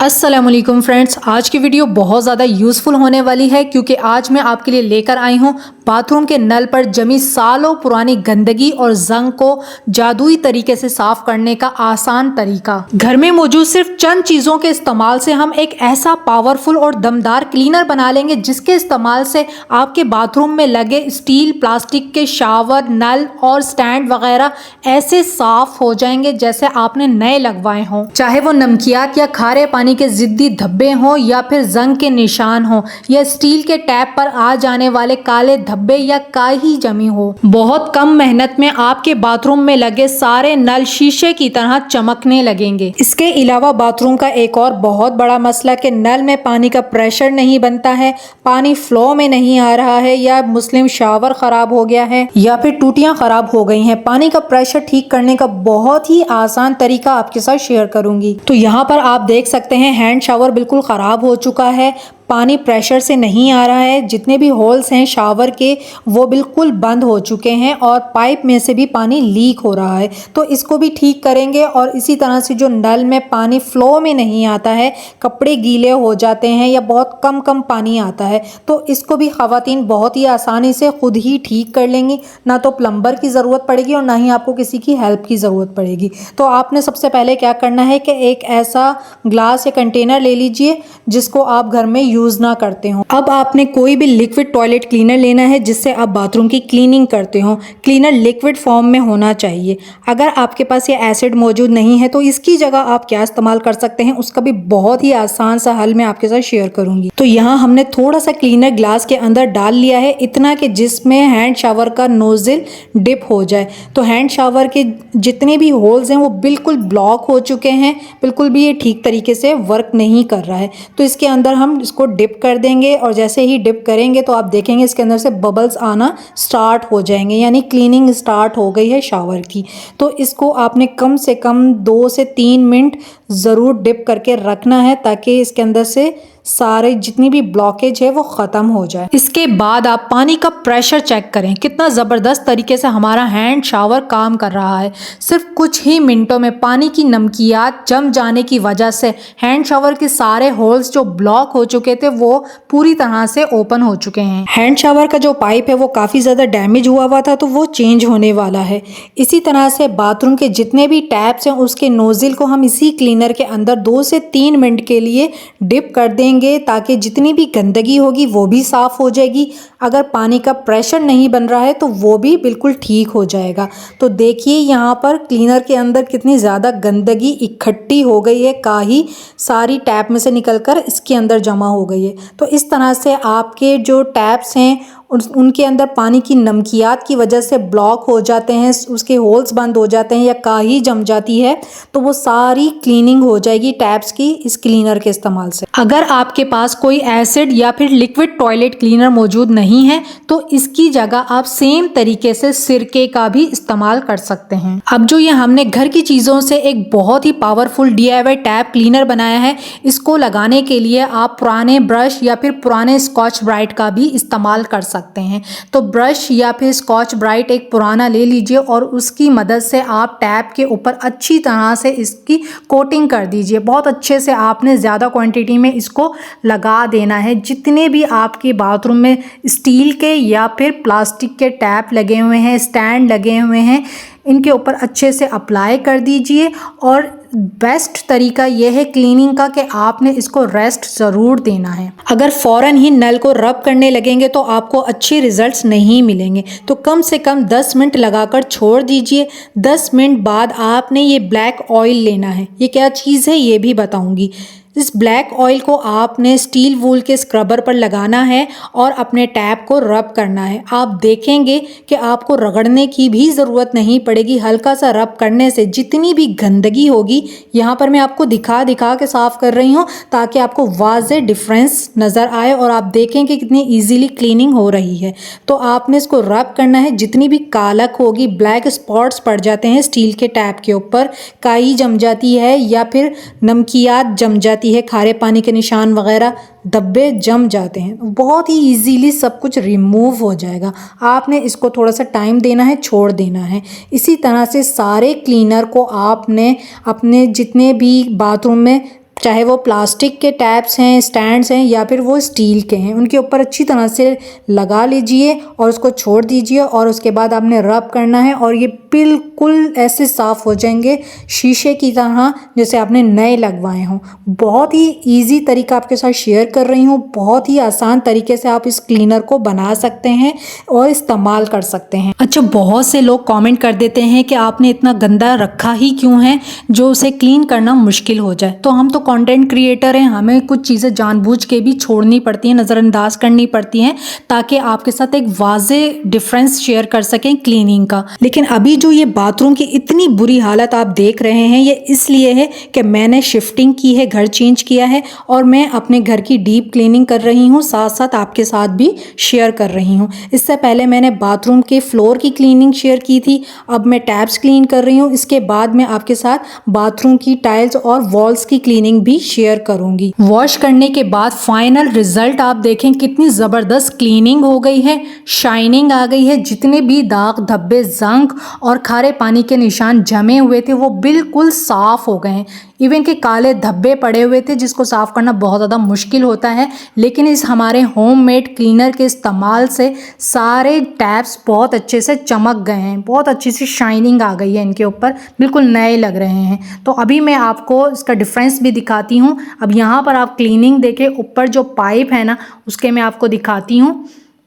अस्सलाम वालेकुम फ्रेंड्स, आज की वीडियो बहुत ज़्यादा यूज़फुल होने वाली है क्योंकि आज मैं आपके लिए लेकर आई हूँ बाथरूम के नल पर जमी सालों पुरानी गंदगी और जंग को जादुई तरीके से साफ करने का आसान तरीका। घर में मौजूद सिर्फ चंद चीज़ों के इस्तेमाल से हम एक ऐसा पावरफुल और दमदार क्लीनर बना लेंगे जिसके इस्तेमाल से आपके बाथरूम में लगे स्टील, प्लास्टिक के शावर, नल और स्टैंड वगैरह ऐसे साफ हो जाएंगे जैसे आपने नए लगवाए हों। चाहे वो नमकियात या खारे पानी के जिद्दी धब्बे हों या फिर जंग के निशान हों या स्टील के टैप पर आ जाने वाले काले धब्बे या काई जमी हो, बहुत कम मेहनत में आपके बाथरूम में लगे सारे नल शीशे की तरह चमकने लगेंगे। इसके अलावा बाथरूम का एक और बहुत बड़ा मसला कि नल में पानी का प्रेशर नहीं बनता है, पानी फ्लो में नहीं आ रहा है या मुस्लिम शावर खराब हो गया है या फिर टूटियां खराब हो गई हैं। पानी का प्रेशर ठीक करने का बहुत ही आसान तरीका आपके साथ शेयर करूंगी। तो यहाँ पर आप देख सकते हैं हैंड शावर बिल्कुल खराब हो चुका है, पानी प्रेशर से नहीं आ रहा है, जितने भी होल्स हैं शावर के वो बिल्कुल बंद हो चुके हैं और पाइप में से भी पानी लीक हो रहा है। तो इसको भी ठीक करेंगे और इसी तरह से जो नल में पानी फ्लो में नहीं आता है, कपड़े गीले हो जाते हैं या बहुत कम पानी आता है, तो इसको भी ख़वातीन बहुत ही आसानी से खुद ही ठीक कर लेंगी। ना तो प्लम्बर की ज़रूरत पड़ेगी और ना ही आपको किसी की हेल्प की ज़रूरत पड़ेगी। तो आपने सबसे पहले क्या करना है कि एक ऐसा ग्लास या कंटेनर ले लीजिए जिसको आप घर में यूज ना करते हो। अब आपने कोई भी लिक्विड टॉयलेट क्लीनर लेना है जिससे आप बाथरूम की क्लीनिंग करते हो। क्लीनर लिक्विड फॉर्म में होना चाहिए। अगर आपके पास ये एसिड मौजूद नहीं है तो इसकी जगह आप क्या इस्तेमाल कर सकते हैं, उसका भी बहुत ही आसान सा हल मैं आपके साथ शेयर करूंगी। तो यहाँ हमने थोड़ा सा क्लीनर ग्लास के अंदर डाल लिया है, इतना कि जिसमें हैंड शावर का नोजल डिप हो जाए। तो हैंड शावर के जितने भी होल्स हैं वो बिल्कुल ब्लॉक हो चुके हैं, बिल्कुल भी ये ठीक तरीके से वर्क नहीं कर रहा है। तो इसके अंदर हम इसको डिप कर देंगे और जैसे ही डिप करेंगे तो आप देखेंगे इसके अंदर से बबल्स आना स्टार्ट हो जाएंगे, यानी क्लीनिंग स्टार्ट हो गई है शावर की। तो इसको आपने कम से कम 2 से 3 मिनट ज़रूर डिप करके रखना है ताकि इसके अंदर से सारे जितनी भी ब्लॉकेज है वो ख़त्म हो जाए। इसके बाद आप पानी का प्रेशर चेक करें, कितना ज़बरदस्त तरीके से हमारा हैंड शावर काम कर रहा है। सिर्फ कुछ ही मिनटों में पानी की नमकियात जम जाने की वजह से हैंड शावर के सारे होल्स जो ब्लॉक हो चुके थे वो पूरी तरह से ओपन हो चुके हैं। हैंड शावर का जो पाइप है वो काफ़ी ज़्यादा डैमेज हुआ था तो वो चेंज होने वाला है। इसी तरह से बाथरूम के जितने भी टैप्स हैं उसके नोज़ल को हम इसी क्लीनर के अंदर 2 से 3 मिनट के लिए डिप कर देंगे ताकि जितनी भी गंदगी होगी वो भी साफ हो जाएगी। अगर पानी का प्रेशर नहीं बन रहा है तो वो भी बिल्कुल ठीक हो जाएगा। तो देखिए यहाँ पर क्लीनर के अंदर कितनी ज़्यादा गंदगी इकट्ठी हो गई है, काई सारी टैप में से निकलकर इसके अंदर जमा हो गई है। तो इस तरह से आपके जो टैप्स हैं उनके अंदर पानी की नमकियात की वजह से ब्लॉक हो जाते हैं, उसके होल्स बंद हो जाते हैं या काई जम जाती है, तो वो सारी क्लीनिंग हो जाएगी टैप्स की इस क्लीनर के इस्तेमाल से। अगर आपके पास कोई एसिड या फिर लिक्विड टॉयलेट क्लीनर मौजूद नहीं है तो इसकी जगह आप सेम तरीके से सिरके का भी इस्तेमाल कर सकते हैं। अब जो ये हमने घर की चीज़ों से एक बहुत ही पावरफुल DIY टैप क्लीनर बनाया है, इसको लगाने के लिए आप पुराने ब्रश या फिर पुराने स्कॉच ब्राइट का भी इस्तेमाल कर सकते हैं। तो ब्रश या फिर स्कॉच ब्राइट एक पुराना ले लीजिए और उसकी मदद से आप टैप के ऊपर अच्छी तरह से इसकी कोटिंग कर दीजिए। बहुत अच्छे से आपने ज़्यादा क्वांटिटी में इसको लगा देना है। जितने भी आपके बाथरूम में स्टील के या फिर प्लास्टिक के टैप लगे हुए हैं, स्टैंड लगे हुए हैं, इनके ऊपर अच्छे से अप्लाई कर दीजिए। और बेस्ट तरीका यह है क्लीनिंग का कि आपने इसको रेस्ट ज़रूर देना है। अगर फ़ौरन ही नल को रब करने लगेंगे तो आपको अच्छे रिजल्ट्स नहीं मिलेंगे। तो कम से कम 10 मिनट लगाकर छोड़ दीजिए। 10 मिनट बाद आपने ये ब्लैक ऑयल लेना है। ये क्या चीज़ है ये भी बताऊंगी। इस ब्लैक ऑयल को आपने स्टील वूल के स्क्रबर पर लगाना है और अपने टैप को रब करना है। आप देखेंगे कि आपको रगड़ने की भी ज़रूरत नहीं पड़ेगी। हल्का सा रब करने से जितनी भी गंदगी होगी, यहाँ पर मैं आपको दिखा के साफ़ कर रही हूँ ताकि आपको वाज़े डिफरेंस नज़र आए और आप देखें कि कितनी ईजीली क्लीनिंग हो रही है। तो आपने इसको रब करना है। जितनी भी कालक होगी, ब्लैक स्पॉट्स पड़ जाते हैं स्टील के टैप के ऊपर, काई जम जाती है या फिर नमकियात जम जाती है, खारे पानी के निशान वगैरह धब्बे जम जाते हैं, बहुत ही इजीली सब कुछ रिमूव हो जाएगा। आपने इसको थोड़ा सा टाइम देना है, छोड़ देना है। इसी तरह से सारे क्लीनर को आपने अपने जितने भी बाथरूम में चाहे वो प्लास्टिक के टैप्स हैं, स्टैंड्स हैं या फिर वो स्टील के हैं, उनके ऊपर अच्छी तरह से लगा लीजिए और उसको छोड़ दीजिए और उसके बाद आपने रब करना है और ये बिल्कुल ऐसे साफ़ हो जाएंगे शीशे की तरह जैसे आपने नए लगवाए हों। बहुत ही इजी तरीका आपके साथ शेयर कर रही हूँ। बहुत ही आसान तरीके से आप इस क्लीनर को बना सकते हैं और इस्तेमाल कर सकते हैं। अच्छा, बहुत से लोग कमेंट कर देते हैं कि आपने इतना गंदा रखा ही क्यों है जो उसे क्लीन करना मुश्किल हो जाए। तो हम तो कंटेंट क्रिएटर हैं, हमें कुछ चीज़ें जानबूझ के भी छोड़नी पड़ती हैं, नज़रअंदाज करनी पड़ती हैं ताकि आपके साथ एक वाज़े डिफरेंस शेयर कर सकें क्लीनिंग का। लेकिन अभी जो ये बाथरूम की इतनी बुरी हालत आप देख रहे हैं ये इसलिए है कि मैंने शिफ्टिंग की है, घर चेंज किया है और मैं अपने घर की डीप क्लीनिंग कर रही हूँ, साथ साथ आपके साथ भी शेयर कर रही हूँ। इससे पहले मैंने बाथरूम के फ्लोर की क्लीनिंग शेयर की थी, अब मैं टैप्स क्लीन कर रही हूँ। इसके बाद मैं आपके साथ बाथरूम की टाइल्स और वॉल्स की क्लीनिंग भी शेयर करूँगी। वॉश करने के बाद फाइनल रिजल्ट आप देखें, कितनी ज़बरदस्त क्लीनिंग हो गई है, शाइनिंग आ गई है। जितने भी दाग धब्बे, जंग और खारे पानी के निशान जमे हुए थे वो बिल्कुल साफ़ हो गए हैं। इवन के काले धब्बे पड़े हुए थे जिसको साफ़ करना बहुत ज़्यादा मुश्किल होता है, लेकिन इस हमारे होममेड क्लीनर के इस्तेमाल से सारे टैप्स बहुत अच्छे से चमक गए हैं, बहुत अच्छी सी शाइनिंग आ गई है इनके ऊपर, बिल्कुल नए लग रहे हैं। तो अभी मैं आपको इसका डिफरेंस भी दिखाती हूँ। अब यहाँ पर आप क्लीनिंग देखें, ऊपर जो पाइप है ना उसके मैं आपको दिखाती हूँ।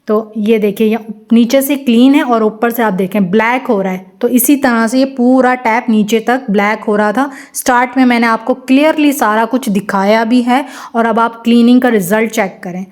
तो ये देखिए, ये नीचे से क्लीन है और ऊपर से आप देखें ब्लैक हो रहा है। तो इसी तरह से ये पूरा टैप नीचे तक ब्लैक हो रहा था। स्टार्ट में मैंने आपको क्लियरली सारा कुछ दिखाया भी है और अब आप क्लीनिंग का रिजल्ट चेक करें।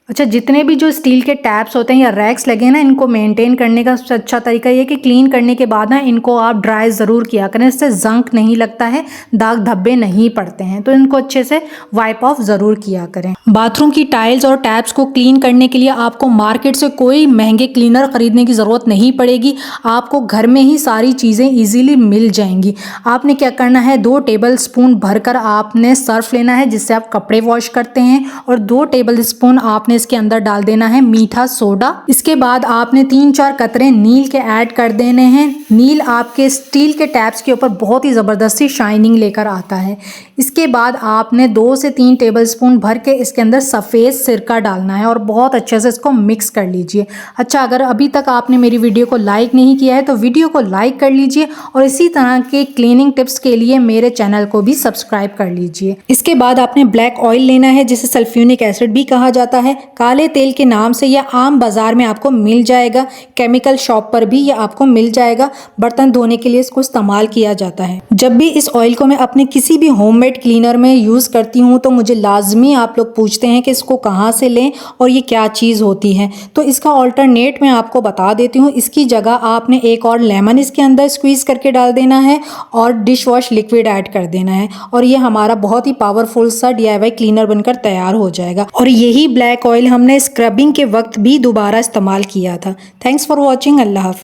अच्छा, जितने भी जो स्टील के टैप्स होते हैं या रैक्स लगे हैं ना, इनको मेंटेन करने का सबसे अच्छा तरीका ये है कि क्लीन करने के बाद ना इनको आप ड्राई ज़रूर किया करें, इससे जंक नहीं लगता है, दाग धब्बे नहीं पड़ते हैं। तो इनको अच्छे से वाइप ऑफ ज़रूर किया करें। बाथरूम की टाइल्स और टैप्स को क्लीन करने के लिए आपको मार्केट से कोई महंगे क्लीनर खरीदने की ज़रूरत नहीं पड़ेगी, आपको घर में ही सारी चीज़ें ईजिली मिल जाएंगी। आपने क्या करना है, 2 टेबल स्पून भरकर आपने सर्फ लेना है जिससे आप कपड़े वॉश करते हैं और 2 टेबल स्पून आपने इसके अंदर डाल देना है मीठा सोडा। इसके बाद आपने 3-4 कतरे नील के ऐड कर देने हैं। नील आपके स्टील के टैप्स के ऊपर बहुत ही ज़बरदस्ती शाइनिंग लेकर आता है। इसके बाद आपने 2 से 3 टेबलस्पून भर के इसके अंदर सफ़ेद सिरका डालना है और बहुत अच्छे से इसको मिक्स कर लीजिए। अच्छा, अगर अभी तक आपने मेरी वीडियो को लाइक नहीं किया है तो वीडियो को लाइक कर लीजिए और इसी तरह के क्लीनिंग टिप्स के लिए मेरे चैनल को भी सब्सक्राइब कर लीजिए। इसके बाद आपने ब्लैक ऑयल लेना है जिसे सल्फ्यूनिक एसिड भी कहा जाता है। काले तेल के नाम से यह आम बाजार में आपको मिल जाएगा, केमिकल शॉप पर भी यह आपको मिल जाएगा। बर्तन धोने के लिए इसको इस्तेमाल किया जाता है। जब भी इस ऑयल को मैं अपने किसी भी होममेड क्लीनर में यूज़ करती हूँ तो मुझे लाजमी आप लोग पूछते हैं कि इसको कहाँ से लें और ये क्या चीज़ होती है। तो इसका ऑल्टरनेट मैं आपको बता देती हूँ। इसकी जगह आपने एक और लेमन इसके अंदर स्क्वीज़ करके डाल देना है और डिश वॉश लिक्विड ऐड कर देना है और ये हमारा बहुत ही पावरफुल सा DIY क्लीनर बनकर तैयार हो जाएगा। और यही ब्लैक ऑयल हमने स्क्रबिंग के वक्त भी दोबारा इस्तेमाल किया था। Thanks for watching. अल्लाह हाफ़िज़।